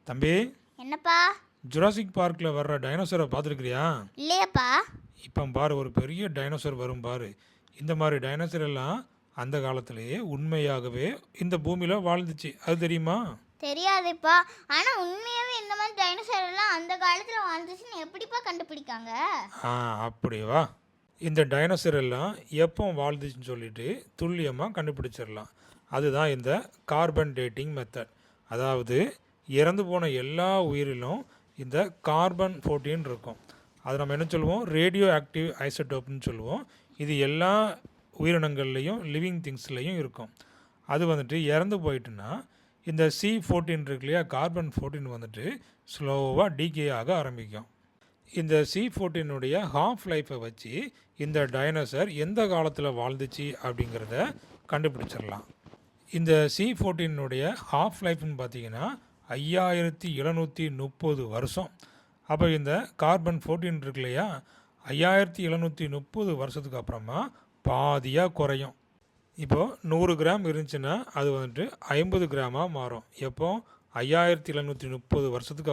தம்பி, என்னப்பா? ஜுராசிக் பார்க்கில் வர்ற டைனோசரை பார்த்துருக்குறியா? இல்லையப்பா. இப்போ பாரு, ஒரு பெரிய டைனோசர் வரும் பாரு. இந்த மாதிரி டைனோசர் எல்லாம் அந்த காலத்திலேயே உண்மையாகவே இந்த பூமியில் வாழ்ந்துச்சு. அது தெரியுமா? தெரியாதுப்பா. ஆனா உண்மையாவே இந்த மாதிரி டைனோசர் எல்லாம் அந்த காலத்துல வாழ்ந்துச்சுன்னு எப்படிப்பா கண்டுபிடிக்காங்க? ஆ, அப்படி வா. இந்த டைனோசர் எல்லாம் எப்போ வாழ்ந்துச்சுன்னு சொல்லிட்டு துல்லியமாக கண்டுபிடிச்சிடலாம். அதுதான் இந்த கார்பன் டேட்டிங் மெத்தட். அதாவது இறந்து போன எல்லா உயிரிலும் இந்த கார்பன் 14 இருக்கும். அது நம்ம என்ன சொல்லுவோம், ரேடியோ ஆக்டிவ் ஐசோடோப்னு சொல்லுவோம். இது எல்லா உயிரினங்கள்லேயும் லிவிங் திங்ஸ்லேயும் இருக்கும். அது வந்துட்டு இறந்து போயிட்டுன்னா இந்த C14 இருக்கு இல்லையா, கார்பன் 14 வந்துட்டு ஸ்லோவாக டீகே ஆக ஆரம்பிக்கும். இந்த C14 ஹாஃப் லைஃப்பை வச்சு இந்த டைனோசர் எந்த காலத்தில் வாழ்ந்துச்சு அப்படிங்கிறத கண்டுபிடிச்சிடலாம். இந்த C14 ஹாஃப் லைஃப்னு பார்த்தீங்கன்னா 5730 வருஷம். அப்போ இந்த கார்பன் 14 இருக்கு இல்லையா, 5730 வருஷத்துக்கு அப்புறமா பாதியாக குறையும். இப்போது 100 கிராம் இருந்துச்சுன்னா அது வந்துட்டு 50 கிராமாக மாறும். எப்போ 5730 வருஷத்துக்கு